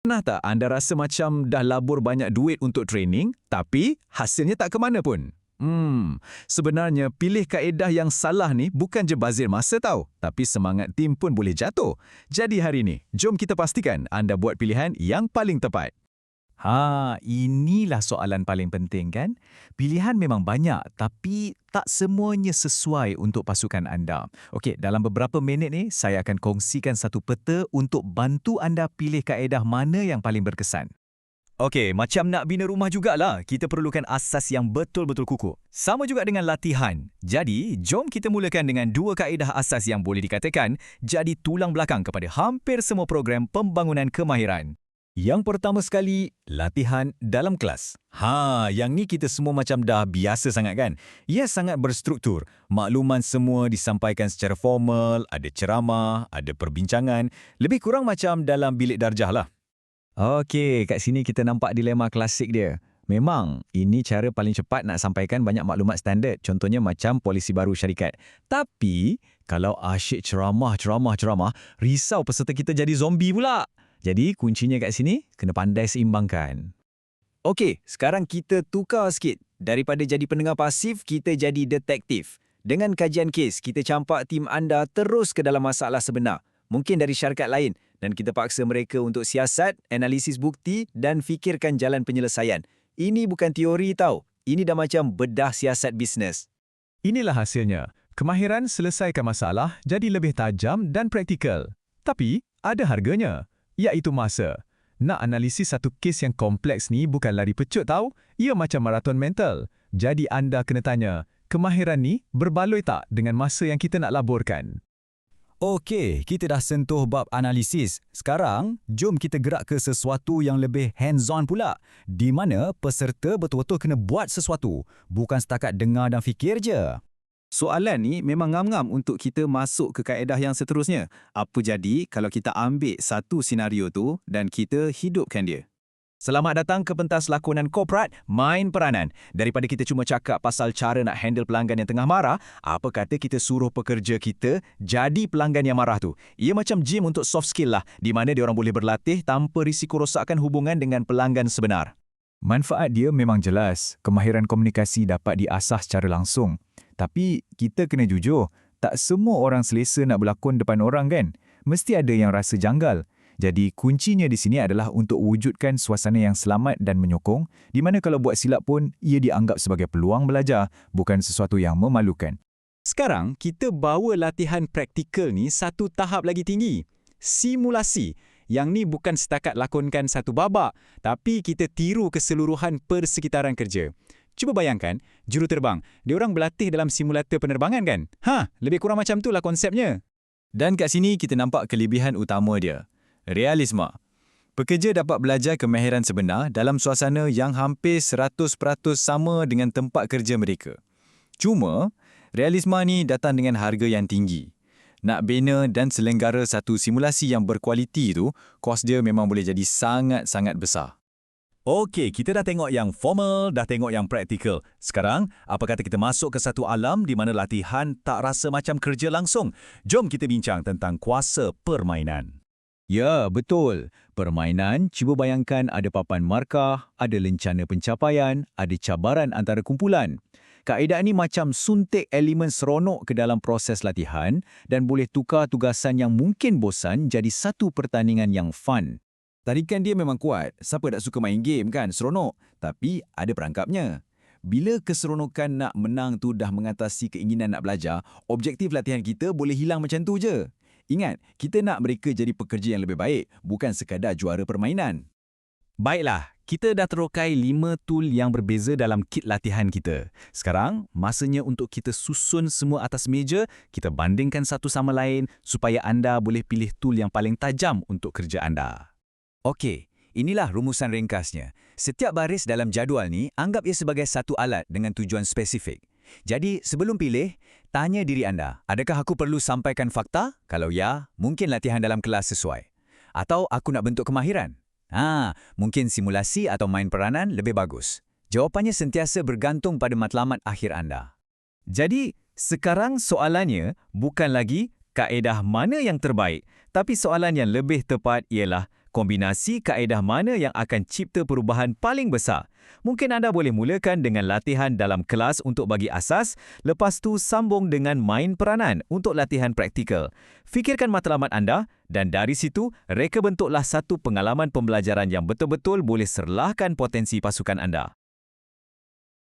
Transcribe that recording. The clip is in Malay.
Pernah tak anda rasa macam dah labur banyak duit untuk training, tapi hasilnya tak ke mana pun? Sebenarnya pilih kaedah yang salah ni bukan je bazir masa tau, tapi semangat tim pun boleh jatuh. Jadi hari ni, jom kita pastikan anda buat pilihan yang paling tepat. Inilah soalan paling penting kan? Pilihan memang banyak, tapi tak semuanya sesuai untuk pasukan anda. Okey, dalam beberapa minit ni, saya akan kongsikan satu peta untuk bantu anda pilih kaedah mana yang paling berkesan. Okey, macam nak bina rumah jugalah, kita perlukan asas yang betul-betul kukuh. Sama juga dengan latihan. Jadi, jom kita mulakan dengan dua kaedah asas yang boleh dikatakan jadi tulang belakang kepada hampir semua program pembangunan kemahiran. Yang pertama sekali, latihan dalam kelas. Yang ni kita semua macam dah biasa sangat kan? Ia sangat berstruktur. Makluman semua disampaikan secara formal, ada ceramah, ada perbincangan. Lebih kurang macam dalam bilik darjah lah. Okey, kat sini kita nampak dilema klasik dia. Memang, ini cara paling cepat nak sampaikan banyak maklumat standard. Contohnya macam polisi baru syarikat. Tapi, kalau asyik ceramah, risau peserta kita jadi zombie pula. Jadi, kuncinya kat sini, kena pandai seimbangkan. Okey, sekarang kita tukar sikit. Daripada jadi pendengar pasif, kita jadi detektif. Dengan kajian kes, kita campak tim anda terus ke dalam masalah sebenar. Mungkin dari syarikat lain. Dan kita paksa mereka untuk siasat, analisis bukti dan fikirkan jalan penyelesaian. Ini bukan teori tau. Ini dah macam bedah siasat bisnes. Inilah hasilnya. Kemahiran selesaikan masalah jadi lebih tajam dan praktikal. Tapi, ada harganya. Iaitu masa. Nak analisis satu kes yang kompleks ni bukan lari pecut tau. Ia macam maraton mental. Jadi anda kena tanya, kemahiran ni berbaloi tak dengan masa yang kita nak laburkan? Okey, kita dah sentuh bab analisis. Sekarang, jom kita gerak ke sesuatu yang lebih hands-on pula. Di mana peserta betul-betul kena buat sesuatu. Bukan setakat dengar dan fikir je. Soalan ni memang ngam-ngam untuk kita masuk ke kaedah yang seterusnya. Apa jadi kalau kita ambil satu senario tu dan kita hidupkan dia? Selamat datang ke pentas lakonan korporat Main Peranan. Daripada kita cuma cakap pasal cara nak handle pelanggan yang tengah marah, apa kata kita suruh pekerja kita jadi pelanggan yang marah tu? Ia macam gym untuk soft skill lah, di mana diorang boleh berlatih tanpa risiko rosakkan hubungan dengan pelanggan sebenar. Manfaat dia memang jelas. Kemahiran komunikasi dapat diasah secara langsung. Tapi kita kena jujur, tak semua orang selesa nak berlakon depan orang kan? Mesti ada yang rasa janggal. Jadi kuncinya di sini adalah untuk wujudkan suasana yang selamat dan menyokong, di mana kalau buat silap pun ia dianggap sebagai peluang belajar, bukan sesuatu yang memalukan. Sekarang kita bawa latihan praktikal ni satu tahap lagi tinggi. Simulasi. Yang ni bukan setakat lakonkan satu babak, tapi kita tiru keseluruhan persekitaran kerja. Cuba bayangkan, juruterbang, diorang berlatih dalam simulator penerbangan kan? Lebih kurang macam itulah konsepnya. Dan kat sini kita nampak kelebihan utama dia. Realisme. Pekerja dapat belajar kemahiran sebenar dalam suasana yang hampir 100% sama dengan tempat kerja mereka. Cuma, realisme ni datang dengan harga yang tinggi. Nak bina dan selenggara satu simulasi yang berkualiti tu, kos dia memang boleh jadi sangat-sangat besar. Okey, kita dah tengok yang formal, dah tengok yang praktikal. Sekarang, apa kata kita masuk ke satu alam di mana latihan tak rasa macam kerja langsung? Jom kita bincang tentang kuasa permainan. Ya, betul. Permainan, cuba bayangkan ada papan markah, ada lencana pencapaian, ada cabaran antara kumpulan. Kaedah ni macam suntik elemen seronok ke dalam proses latihan dan boleh tukar tugasan yang mungkin bosan jadi satu pertandingan yang fun. Tarikan dia memang kuat. Siapa tak suka main game kan? Seronok. Tapi ada perangkapnya. Bila keseronokan nak menang tu dah mengatasi keinginan nak belajar, objektif latihan kita boleh hilang macam tu je. Ingat, kita nak mereka jadi pekerja yang lebih baik, bukan sekadar juara permainan. Baiklah, kita dah terokai 5 tool yang berbeza dalam kit latihan kita. Sekarang, masanya untuk kita susun semua atas meja, kita bandingkan satu sama lain supaya anda boleh pilih tool yang paling tajam untuk kerja anda. Okey, inilah rumusan ringkasnya. Setiap baris dalam jadual ni, anggap ia sebagai satu alat dengan tujuan spesifik. Jadi, sebelum pilih, tanya diri anda, adakah aku perlu sampaikan fakta? Kalau ya, mungkin latihan dalam kelas sesuai. Atau aku nak bentuk kemahiran? Mungkin simulasi atau main peranan lebih bagus. Jawapannya sentiasa bergantung pada matlamat akhir anda. Jadi, sekarang soalannya bukan lagi kaedah mana yang terbaik, tapi soalan yang lebih tepat ialah kombinasi kaedah mana yang akan cipta perubahan paling besar. Mungkin anda boleh mulakan dengan latihan dalam kelas untuk bagi asas, lepas tu sambung dengan main peranan untuk latihan praktikal. Fikirkan matlamat anda dan dari situ, reka bentuklah satu pengalaman pembelajaran yang betul-betul boleh serlahkan potensi pasukan anda.